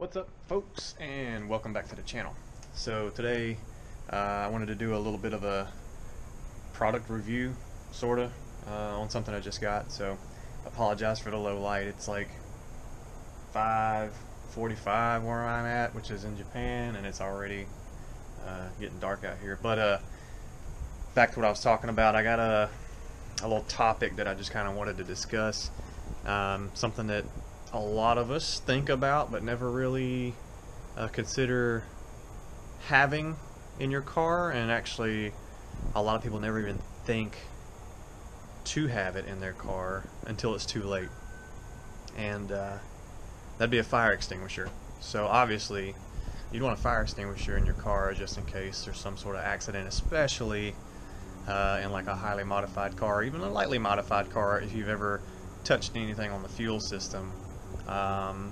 What's up, folks, and welcome back to the channel. So today I wanted to do a little bit of a product review, sorta, on something I just got. So apologize for the low light. It's like 5:45 where I'm at, which is in Japan, and it's already getting dark out here. But back to what I was talking about. I got a little topic that I just kind of wanted to discuss. Something that a lot of us think about but never really consider having in your car, and actually a lot of people never even think to have it in their car until it's too late, and that'd be a fire extinguisher. So obviously you'd want a fire extinguisher in your car just in case there's some sort of accident, especially in like a highly modified car, or even a lightly modified car. If you've ever touched anything on the fuel system,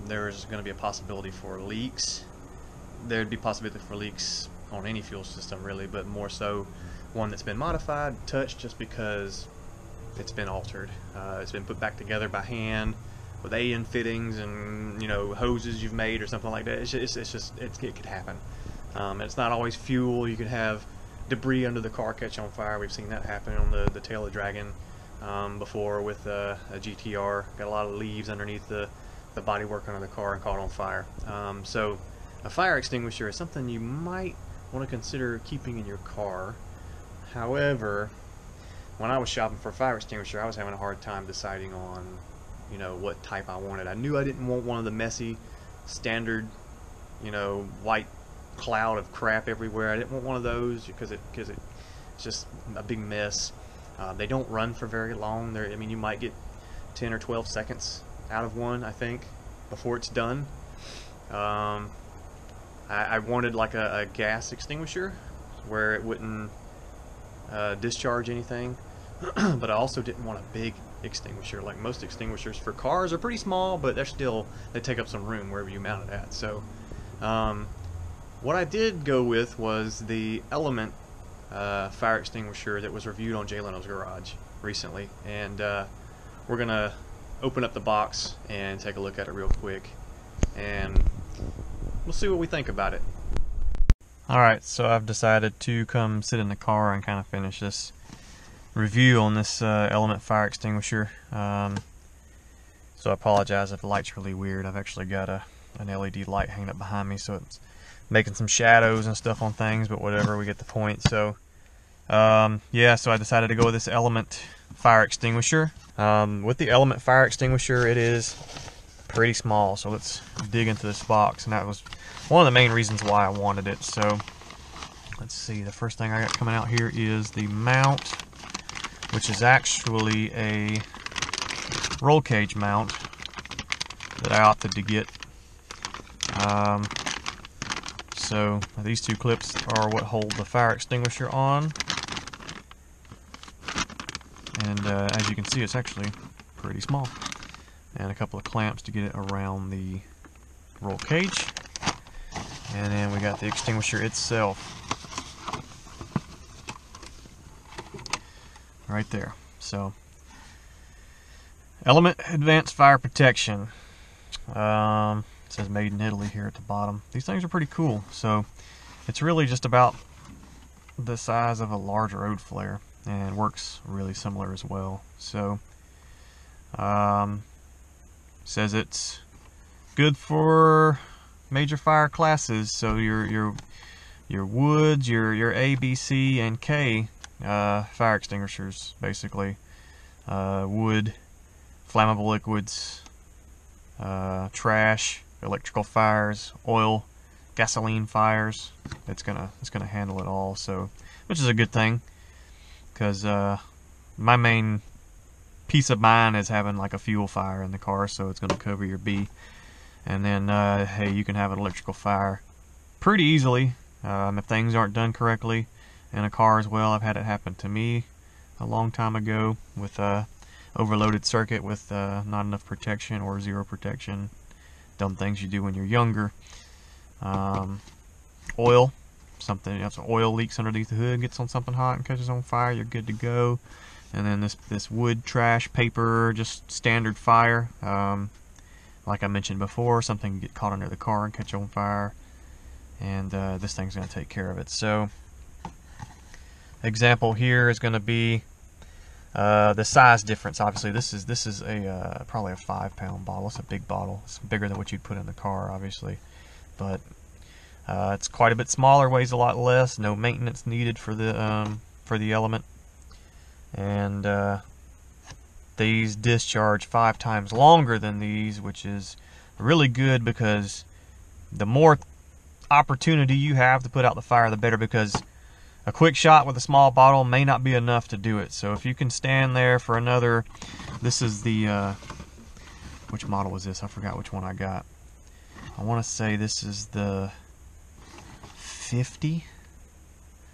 there's going to be a possibility for leaks. There'd be possibility for leaks on any fuel system really, but more so one that's been modified, touched, just because it's been altered. It's been put back together by hand with AN fittings and, you know, hoses you've made or something like that. It could happen. It's not always fuel. You could have debris under the car catch on fire. We've seen that happen on the tail of Dragon before with a GTR. Got a lot of leaves underneath the bodywork under the car and caught on fire. So a fire extinguisher is something you might want to consider keeping in your car. However, when I was shopping for a fire extinguisher, I was having a hard time deciding on, you know, what type I wanted. I knew I didn't want one of the messy, standard, you know, white cloud of crap everywhere. I didn't want one of those because it's just a big mess. They don't run for very long. I mean, you might get 10 or 12 seconds out of one, I think, before it's done. I wanted like a gas extinguisher where it wouldn't discharge anything, but I also didn't want a big extinguisher. Like most extinguishers for cars are pretty small, but they take up some room wherever you mount it at. So what I did go with was the Element fire extinguisher that was reviewed on Jay Leno's Garage recently, and we're gonna open up the box and take a look at it real quick, and we'll see what we think about it. Alright, so I've decided to come sit in the car and kind of finish this review on this Element fire extinguisher. So I apologize if the light's really weird. I've actually got an LED light hanging up behind me, so it's making some shadows and stuff on things, but whatever, we get the point. So yeah, so I decided to go with this Element fire extinguisher. With the Element fire extinguisher, it is pretty small, so let's dig into this box, and that was one of the main reasons why I wanted it. So let's see, the first thing I got coming out here is the mount, which is actually a roll cage mount that I opted to get. So these two clips are what hold the fire extinguisher on, and as you can see, it's actually pretty small, and a couple of clamps to get it around the roll cage, and then we got the extinguisher itself right there. So Element Advanced Fire Protection. It says made in Italy here at the bottom. These things are pretty cool. So it's really just about the size of a large road flare, and works really similar as well. So says it's good for major fire classes, so your woods, your A, B, C, and K fire extinguishers, basically. Wood, flammable liquids, trash, electrical fires, oil, gasoline fires. It's gonna handle it all. So, which is a good thing, because my main peace of mind is having like a fuel fire in the car, so it's gonna cover your B. And then hey, you can have an electrical fire pretty easily if things aren't done correctly in a car as well. I've had it happen to me a long time ago with overloaded circuit with not enough protection or zero protection. Dumb things you do when you're younger. Oil, if oil leaks underneath the hood, gets on something hot and catches on fire, you're good to go. And then this wood, trash, paper, just standard fire. A like I mentioned before, something can get caught under the car and catch on fire, and this thing's going to take care of it. So example here is going to be the size difference. Obviously this is a probably a 5-pound bottle. It's a big bottle. It's bigger than what you'd put in the car, obviously, but it's quite a bit smaller, weighs a lot less, no maintenance needed for the element, and these discharge 5 times longer than these, which is really good, because the more opportunity you have to put out the fire, the better, because a quick shot with a small bottle may not be enough to do it. So if you can stand there for another, this is the which model was this? I forgot which one I got. I want to say this is the 50.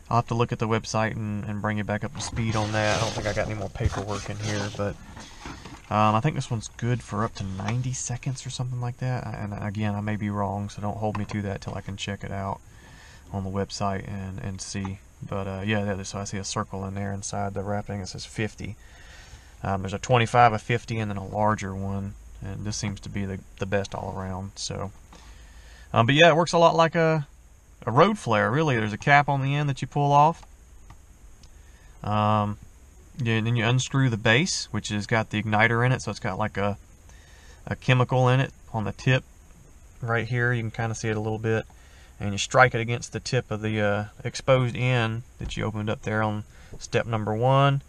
I'll have to look at the website and bring you back up to speed on that. I don't think I got any more paperwork in here, but I think this one's good for up to 90 seconds or something like that. And again, I may be wrong, so don't hold me to that till I can check it out on the website and see. But yeah, so I see a circle in there inside the wrapping. It says 50. There's a 25, a 50, and then a larger one. And this seems to be the best all around. So, but yeah, it works a lot like a road flare, really. There's a cap on the end that you pull off. Yeah, and then you unscrew the base, which has got the igniter in it, so it's got like a chemical in it on the tip right here. You can kind of see it a little bit, and you strike it against the tip of the exposed end that you opened up there on step number 1,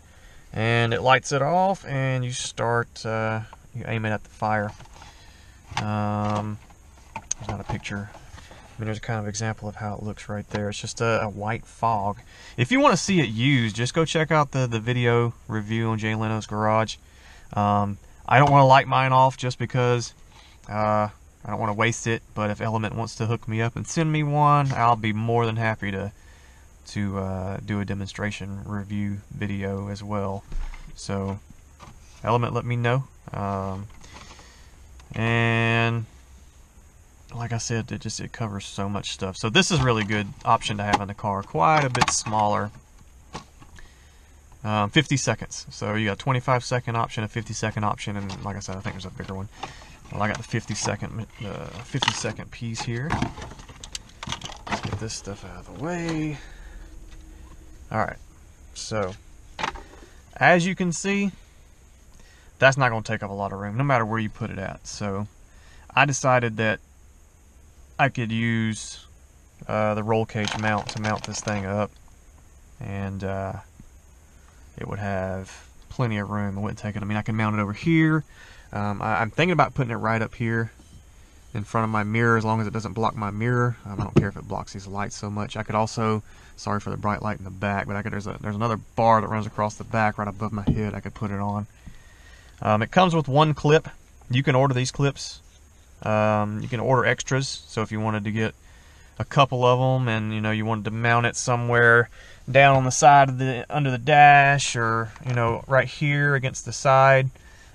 and it lights it off, and you start you aim it at the fire. There's not a picture. I mean, there's a kind of example of how it looks right there. It's just a white fog. If you want to see it used, just go check out the video review on Jay Leno's Garage. I don't want to light mine off just because I don't want to waste it, but if Element wants to hook me up and send me one, I'll be more than happy to do a demonstration review video as well. So Element, let me know. And like I said, it covers so much stuff. So this is really good option to have in the car. Quite a bit smaller. 50 seconds. So you got a 25-second option, a 50-second option, and like I said, I think there's a bigger one. Well, I got the 50-second piece here. Let's get this stuff out of the way. Alright, so as you can see, that's not going to take up a lot of room, no matter where you put it at. So I decided that I could use the roll cage mount to mount this thing up, and it would have plenty of room. It wouldn't take it. I mean, I can mount it over here. I'm thinking about putting it right up here in front of my mirror, as long as it doesn't block my mirror. I don't care if it blocks these lights so much. I could also, sorry for the bright light in the back, but there's another bar that runs across the back right above my head. I could put it on. It comes with one clip. You can order these clips. You can order extras, so if you wanted to get a couple of them, and you wanted to mount it somewhere down on the side of under the dash, or right here against the side.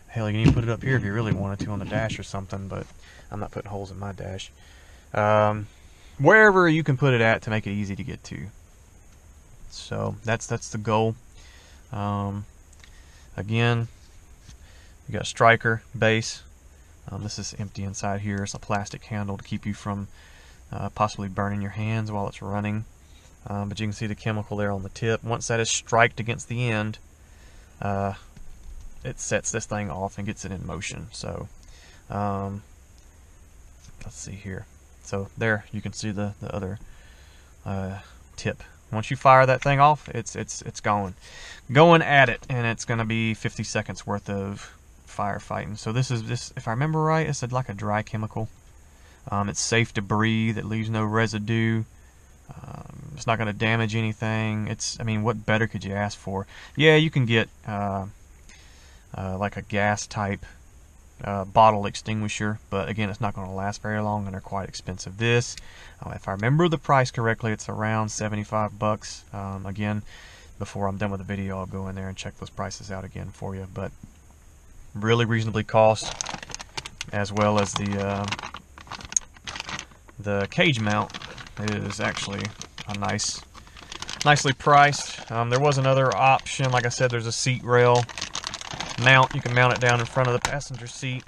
Hell, you can even put it up here if you really wanted to on the dash or something, but I'm not putting holes in my dash. Wherever you can put it at to make it easy to get to. So that's the goal. Again, you got striker base. This is empty inside here. It's a plastic handle to keep you from possibly burning your hands while it's running. But you can see the chemical there on the tip. Once that is striked against the end, it sets this thing off and gets it in motion. So let's see here. So there you can see the other tip. Once you fire that thing off, it's going at it, and it's going to be 50 seconds worth of firefighting. So this, if I remember right, it's like a dry chemical. It's safe to breathe. It leaves no residue. It's not going to damage anything. I mean, what better could you ask for? Yeah, you can get like a gas type bottle extinguisher, but again, it's not going to last very long, and they're quite expensive. This, if I remember the price correctly, it's around $75. Again, before I'm done with the video, I'll go in there and check those prices out again for you, but really reasonably cost, as well as the cage mount is actually a nicely priced. There was another option. Like I said, there's a seat rail mount. You can mount it down in front of the passenger seat.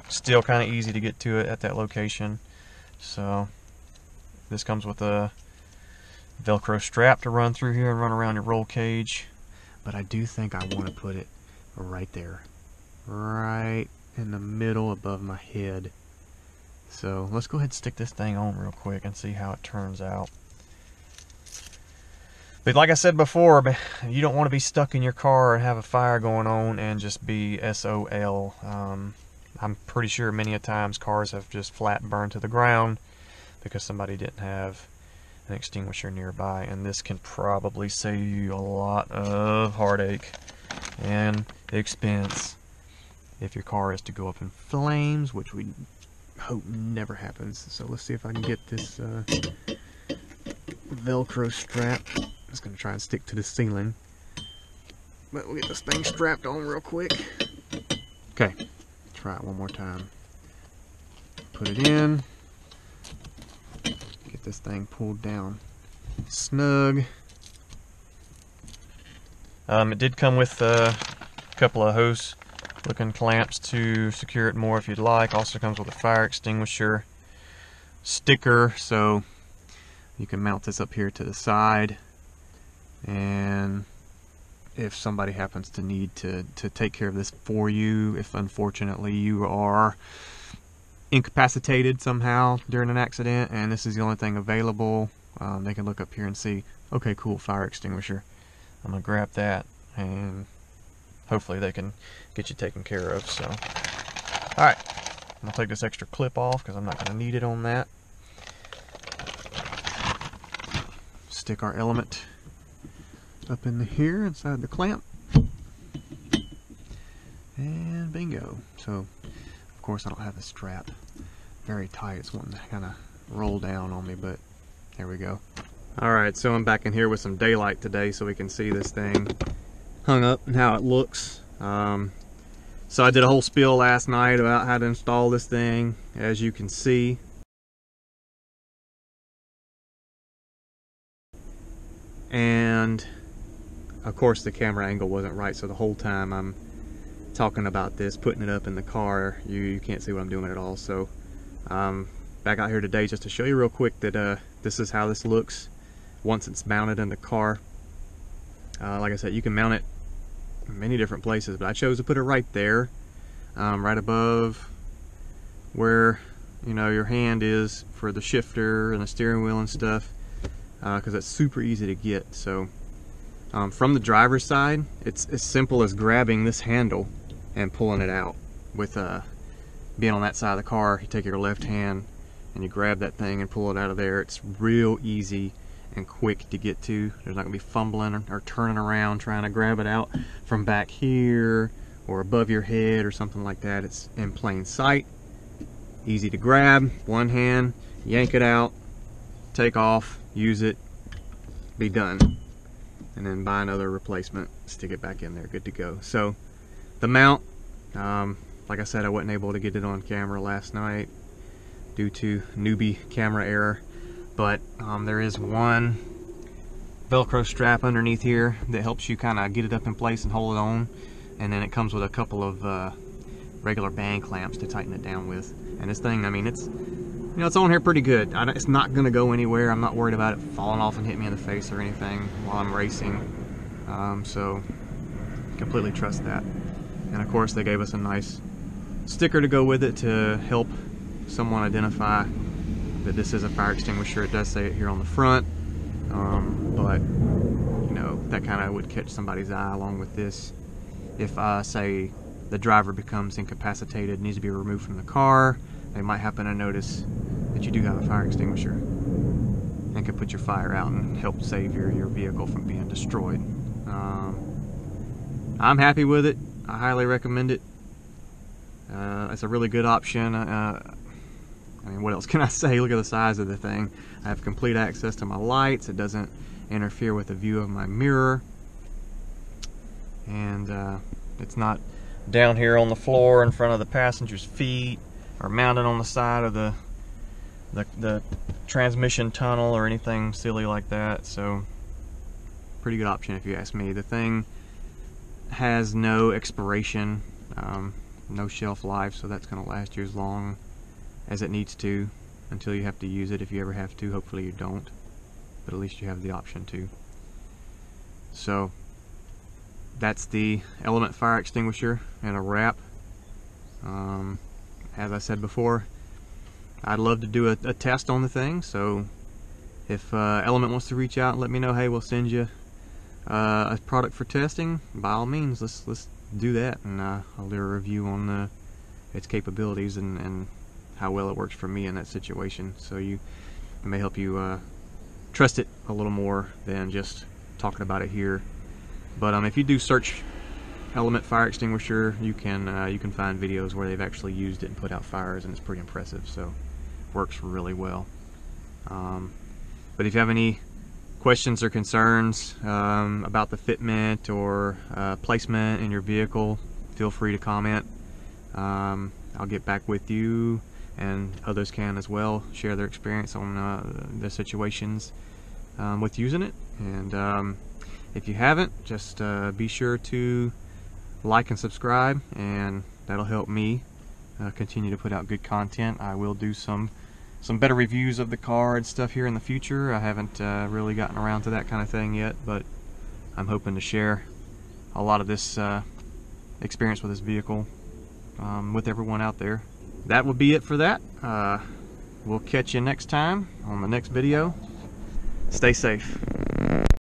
Still kind of easy to get to it at that location. So this comes with a Velcro strap to run through here and run around your roll cage. But I do think I want to put it right there, right in the middle above my head. So let's go ahead and stick this thing on real quick and see how it turns out. But like I said before, you don't want to be stuck in your car and have a fire going on and just be SOL. I'm pretty sure many a times cars have just flat burned to the ground because somebody didn't have an extinguisher nearby, and this can probably save you a lot of heartache and expense if your car is to go up in flames, which we hope never happens. So let's see if I can get this Velcro strap. Just gonna try and stick to the ceiling, but we'll get this thing strapped on real quick. Okay, try it one more time. Put it in, get this thing pulled down snug. It did come with a couple of hose looking clamps to secure it more if you'd like. Also comes with a fire extinguisher sticker, so you can mount this up here to the side, and if somebody happens to need to take care of this for you, if unfortunately you are incapacitated somehow during an accident and this is the only thing available, they can look up here and see, okay, cool, fire extinguisher. I'm gonna grab that and hopefully they can get you taken care of. So alright, I'm gonna take this extra clip off because I'm not gonna need it on that. Stick our element up in here inside the clamp, and bingo. So of course I don't have the strap very tight, it's wanting to kind of roll down on me, but there we go. Alright, so I'm back in here with some daylight today so we can see this thing hung up and how it looks. So I did a whole spiel last night about how to install this thing, as you can see. And of course the camera angle wasn't right, so the whole time I'm talking about this, putting it up in the car, you can't see what I'm doing at all. So back out here today just to show you real quick that this is how this looks once it's mounted in the car. Like I said, you can mount it many different places, but I chose to put it right there, right above where, you know, your hand is for the shifter and the steering wheel and stuff, because it's super easy to get. So from the driver's side, it's as simple as grabbing this handle and pulling it out. With being on that side of the car, you take your left hand and you grab that thing and pull it out of there. It's real easy and quick to get to. There's not gonna be fumbling or turning around trying to grab it out from back here or above your head or something like that. It's in plain sight, easy to grab, one hand, yank it out, take off, use it, be done, and then buy another replacement, stick it back in there, good to go. So the mount, like I said, I wasn't able to get it on camera last night due to newbie camera error, but there is one Velcro strap underneath here that helps you kind of get it up in place and hold it on, and then it comes with a couple of regular band clamps to tighten it down with. And this thing, I mean, it's, you know, it's on here pretty good. It's not gonna go anywhere. I'm not worried about it falling off and hitting me in the face or anything while I'm racing, so completely trust that. And of course they gave us a nice sticker to go with it to help someone identify that this is a fire extinguisher. It does say it here on the front, but you know, that kind of would catch somebody's eye along with this. If say the driver becomes incapacitated, needs to be removed from the car, they might happen to notice that you do have a fire extinguisher and can put your fire out and help save your vehicle from being destroyed. I'm happy with it. I highly recommend it. It's a really good option. I mean, what else can I say? Look at the size of the thing. I have complete access to my lights. It doesn't interfere with the view of my mirror. And it's not down here on the floor in front of the passenger's feet or mounted on the side of the transmission tunnel or anything silly like that. So pretty good option if you ask me. The thing has no expiration. no shelf life, so that's going to last you as long as it needs to until you have to use it, if you ever have to. Hopefully you don't, but at least you have the option to. So that's the Element fire extinguisher and a wrap. As I said before, I'd love to do a test on the thing, so if Element wants to reach out and let me know, hey, we'll send you a product for testing, by all means, let's do that, and I'll do a review on its capabilities and how well it works for me in that situation. So it may help you trust it a little more than just talking about it here. But if you do search Element fire extinguisher, you can find videos where they've actually used it and put out fires, and it's pretty impressive. So works really well. But if you have any questions or concerns about the fitment or placement in your vehicle, feel free to comment. I'll get back with you, and others can as well, share their experience on their situations with using it. And if you haven't, just be sure to like and subscribe, and that'll help me continue to put out good content. I will do some better reviews of the car and stuff here in the future. I haven't really gotten around to that kind of thing yet, but I'm hoping to share a lot of this experience with this vehicle with everyone out there. That will be it for that. We'll catch you next time on the next video. Stay safe.